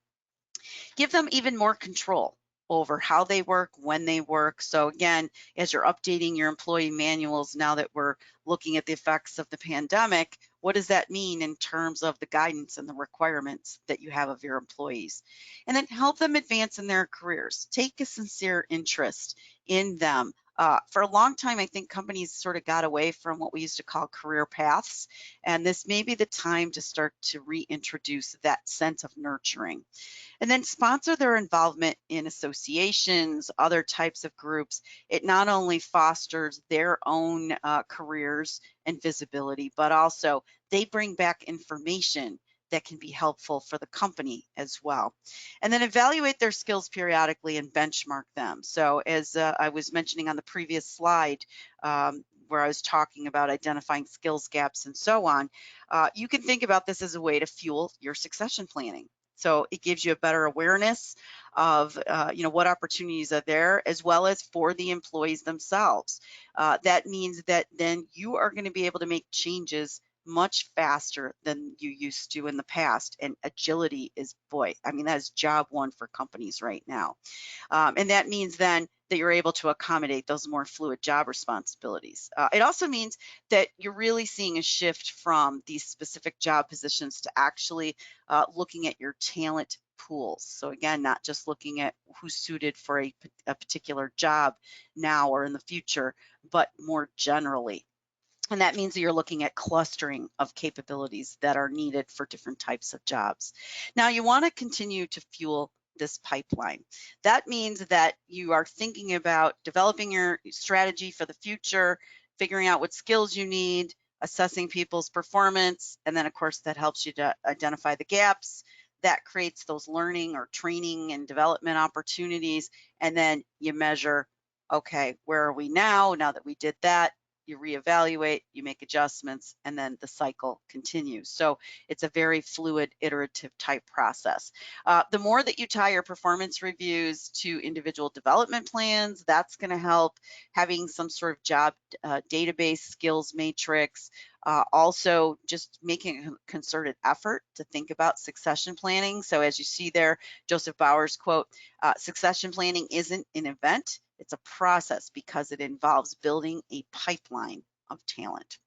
Give them even more control over how they work, when they work. So again, as you're updating your employee manuals, now that we're looking at the effects of the pandemic, what does that mean in terms of the guidance and the requirements that you have of your employees? And then help them advance in their careers. Take a sincere interest in them. For a long time, I think companies sort of got away from what we used to call career paths, and this may be the time to start to reintroduce that sense of nurturing. And then sponsor their involvement in associations, other types of groups. It not only fosters their own careers and visibility, but also they bring back information that can be helpful for the company as well. And then evaluate their skills periodically and benchmark them. So as I was mentioning on the previous slide, where I was talking about identifying skills gaps and so on, you can think about this as a way to fuel your succession planning. So it gives you a better awareness of what opportunities are there, as well as for the employees themselves. That means that then you are going to be able to make changes much faster than you used to in the past. And agility is, boy, I mean, that is job one for companies right now. And that means then that you're able to accommodate those more fluid job responsibilities. It also means that you're really seeing a shift from these specific job positions to actually looking at your talent pools. So again, not just looking at who's suited for a particular job now or in the future, but more generally. And that means that you're looking at clustering of capabilities that are needed for different types of jobs. Now, you want to continue to fuel this pipeline. That means that you are thinking about developing your strategy for the future, figuring out what skills you need, assessing people's performance, and then of course that helps you to identify the gaps. That creates those learning or training and development opportunities, and then you measure okay, where are we now? Now that we did that, you reevaluate, you make adjustments, and then the cycle continues. So it's a very fluid, iterative type process. The more that you tie your performance reviews to individual development plans, that's going to help. Having some sort of job database skills matrix, also just making a concerted effort to think about succession planning. So as you see there, Joseph Bauer's quote, succession planning isn't an event, it's a process because it involves building a pipeline of talent.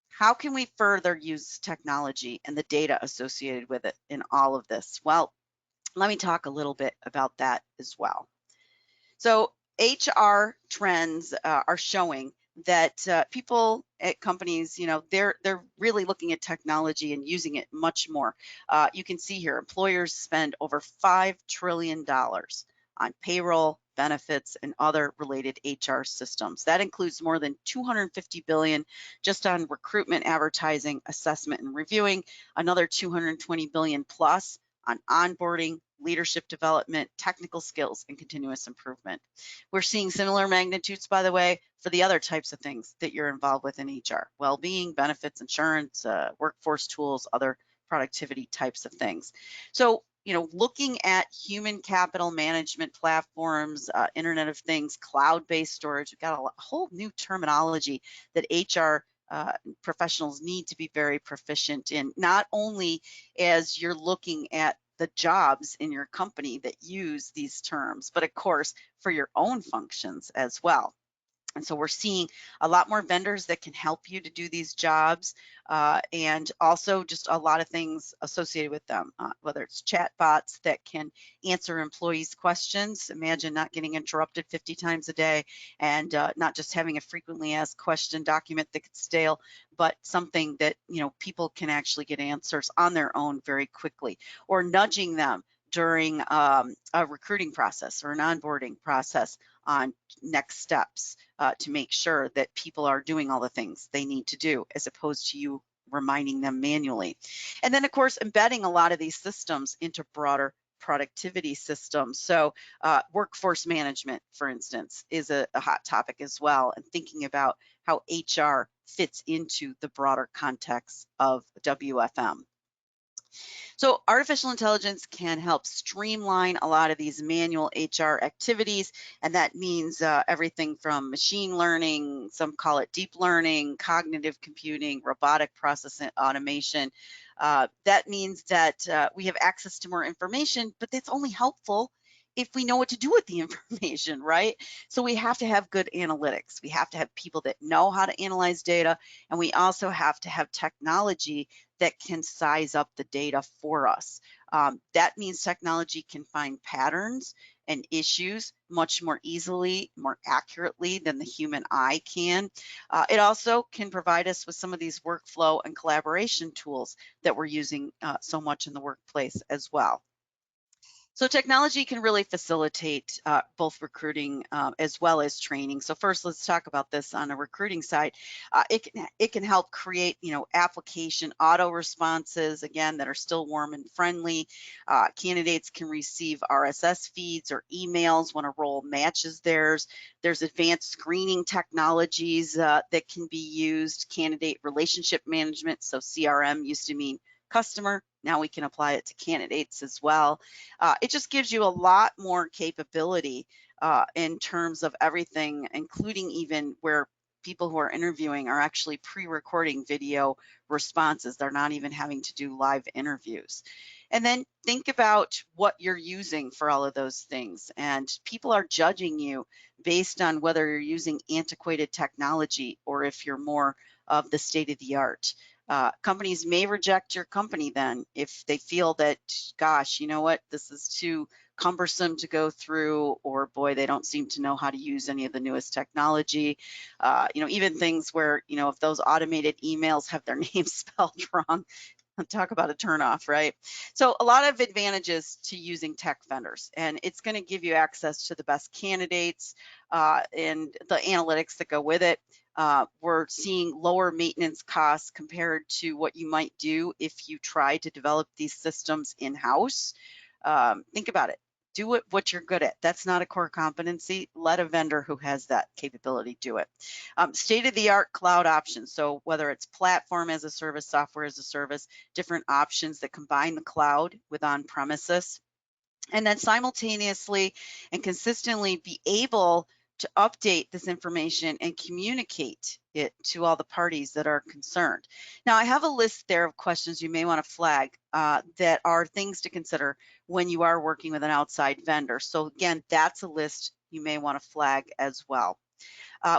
How can we further use technology and the data associated with it in all of this? Well, let me talk a little bit about that as well. So HR trends are showing that people at companies, they're really looking at technology and using it much more. You can see here, employers spend over $5 trillion on payroll, benefits, and other related HR systems. That includes more than $250 billion just on recruitment, advertising, assessment, and reviewing, another $220 billion plus on onboarding, leadership development, technical skills, and continuous improvement. We're seeing similar magnitudes, by the way, for the other types of things that you're involved with in HR: well-being, benefits, insurance, workforce tools, other productivity types of things. So, looking at human capital management platforms, Internet of Things, cloud-based storage, we've got a whole new terminology that HR professionals need to be very proficient in, not only as you're looking at the jobs in your company that use these terms, but of course for your own functions as well. And so we're seeing a lot more vendors that can help you to do these jobs, and also just a lot of things associated with them, whether it's chat bots that can answer employees' questions. Imagine not getting interrupted 50 times a day, and not just having a frequently asked question document that gets stale, but something that people can actually get answers on their own very quickly, or nudging them during a recruiting process or an onboarding process on next steps to make sure that people are doing all the things they need to do, as opposed to you reminding them manually. And then, of course, embedding a lot of these systems into broader productivity systems. So workforce management, for instance, is a hot topic as well, and thinking about how HR fits into the broader context of WFM. So artificial intelligence can help streamline a lot of these manual HR activities, and that means everything from machine learning, some call it deep learning, cognitive computing, robotic process automation. That means that we have access to more information, but that's only helpful if we know what to do with the information, right? So we have to have good analytics. We have to have people that know how to analyze data, and we also have to have technology that can size up the data for us. That means technology can find patterns and issues much more easily, more accurately than the human eye can. It also can provide us with some of these workflow and collaboration tools that we're using so much in the workplace as well. So technology can really facilitate both recruiting as well as training. So first, let's talk about this on a recruiting side. It can help create, application auto responses, again, that are still warm and friendly. Candidates can receive RSS feeds or emails when a role matches theirs. There's advanced screening technologies that can be used. Candidate relationship management, so CRM used to mean customer. Now we can apply it to candidates as well. It just gives you a lot more capability in terms of everything, including even where people who are interviewing are actually pre-recording video responses. They're not even having to do live interviews. And then think about what you're using for all of those things. And people are judging you based on whether you're using antiquated technology or if you're more of the state of the art. Companies may reject your company then if they feel that, gosh, you know what, this is too cumbersome to go through, or boy, they don't seem to know how to use any of the newest technology. Even things where, if those automated emails have their name spelled wrong, talk about a turnoff, right? So a lot of advantages to using tech vendors, and it's going to give you access to the best candidates and the analytics that go with it. We're seeing lower maintenance costs compared to what you might do if you try to develop these systems in-house. Think about it. Do it what you're good at. That's not a core competency. Let a vendor who has that capability do it. State-of-the-art cloud options. So whether it's platform as a service, software as a service, different options that combine the cloud with on-premises, and then simultaneously and consistently be able to update this information and communicate it to all the parties that are concerned. Now, I have a list there of questions you may want to flag that are things to consider when you are working with an outside vendor. So again, that's a list you may want to flag as well.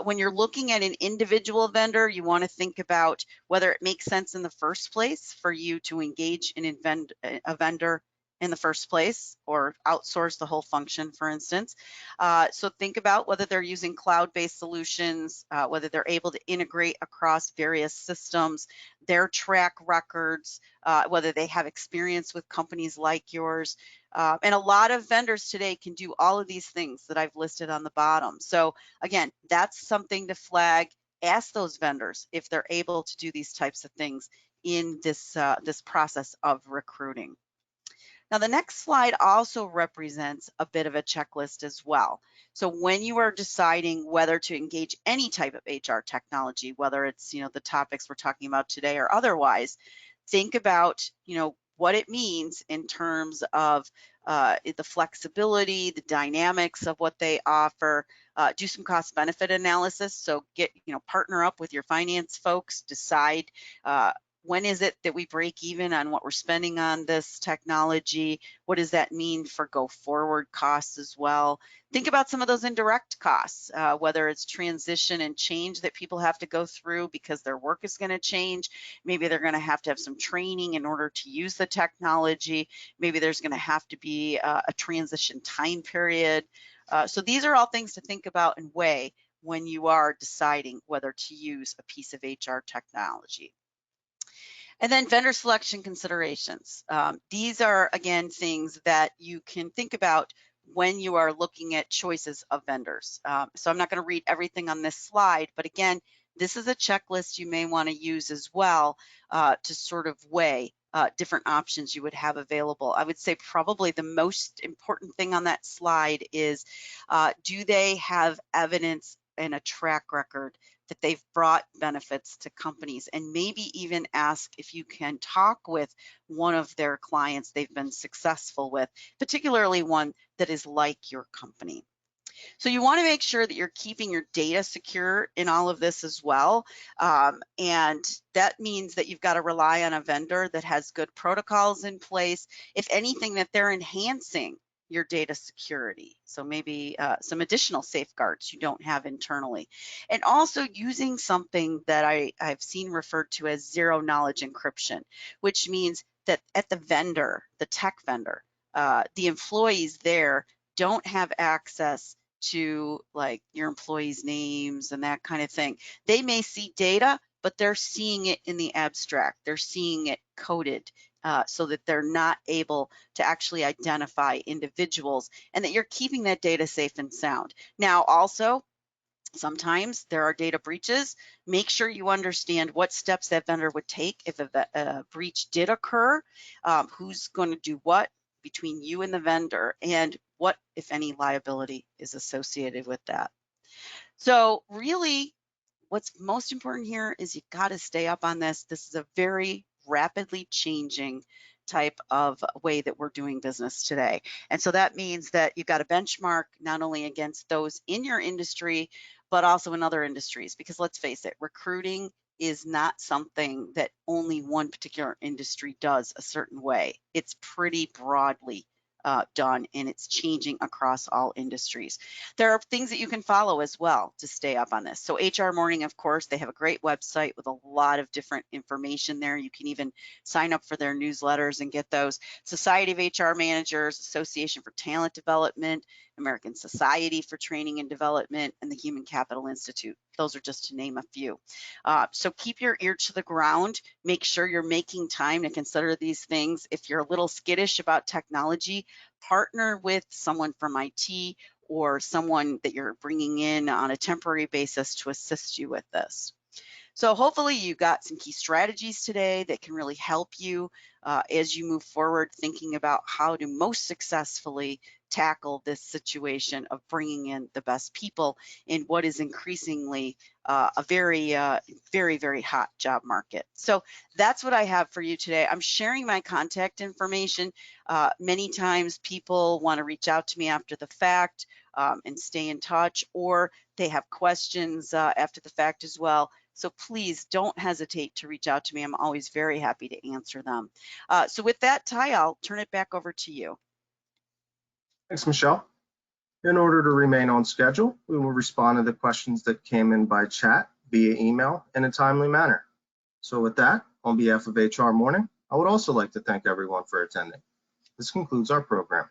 When you're looking at an individual vendor, you want to think about whether it makes sense in the first place for you to engage in a vendor in the first place, or outsource the whole function, for instance. So think about whether they're using cloud-based solutions, whether they're able to integrate across various systems, their track records, whether they have experience with companies like yours. And a lot of vendors today can do all of these things that I've listed on the bottom. So again, that's something to flag. Ask those vendors if they're able to do these types of things in this process of recruiting. Now, the next slide also represents a bit of a checklist as well. So when you are deciding whether to engage any type of HR technology, whether it's, the topics we're talking about today or otherwise, think about, what it means in terms of the flexibility, the dynamics of what they offer. Do some cost benefit analysis. So partner up with your finance folks, decide when is it that we break even on what we're spending on this technology? What does that mean for go forward costs as well? Think about some of those indirect costs, whether it's transition and change that people have to go through because their work is going to change. Maybe they're going to have some training in order to use the technology. Maybe there's going to have to be a transition time period. So these are all things to think about and weigh when you are deciding whether to use a piece of HR technology. And then vendor selection considerations. These are, again, things that you can think about when you are looking at choices of vendors. So I'm not going to read everything on this slide, but again, this is a checklist you may want to use as well to sort of weigh different options you would have available. I would say probably the most important thing on that slide is, do they have evidence and a track record that they've brought benefits to companies, and maybe even ask if you can talk with one of their clients they've been successful with, particularly one that is like your company. So you want to make sure that you're keeping your data secure in all of this as well. And that means that you've got to rely on a vendor that has good protocols in place. If anything, that they're enhancing your data security. So maybe some additional safeguards you don't have internally. And also using something that I've seen referred to as zero knowledge encryption, which means that at the vendor, the tech vendor, the employees there don't have access to like your employees' names and that kind of thing. They may see data, but they're seeing it in the abstract. They're seeing it coded so that they're not able to actually identify individuals, and that you're keeping that data safe and sound. Now, also, sometimes there are data breaches. Make sure you understand what steps that vendor would take if a breach did occur, who's going to do what between you and the vendor, and what, if any, liability is associated with that. So really, what's most important here is you've got to stay up on this. This is a very rapidly changing type of way that we're doing business today. And so that means that you've got to benchmark not only against those in your industry, but also in other industries, because let's face it, recruiting is not something that only one particular industry does a certain way. It's pretty broadly done, and it's changing across all industries. There are things that you can follow as well to stay up on this. So HR Morning, of course, they have a great website with a lot of different information there. You can even sign up for their newsletters and get those. Society of HR Managers, Association for Talent Development, American Society for Training and Development, and the Human Capital Institute. Those are just to name a few. So keep your ear to the ground. Make sure you're making time to consider these things. If you're a little skittish about technology, partner with someone from IT or someone that you're bringing in on a temporary basis to assist you with this. So hopefully you got some key strategies today that can really help you as you move forward thinking about how to most successfully tackle this situation of bringing in the best people in what is increasingly a very, very hot job market. So that's what I have for you today. I'm sharing my contact information. Many times people want to reach out to me after the fact and stay in touch, or they have questions after the fact as well. So please don't hesitate to reach out to me. I'm always very happy to answer them. So with that, Ty, I'll turn it back over to you. Thanks, Michelle. In order to remain on schedule, we will respond to the questions that came in by chat, via email, in a timely manner. So with that, on behalf of HR Morning, I would also like to thank everyone for attending. This concludes our program.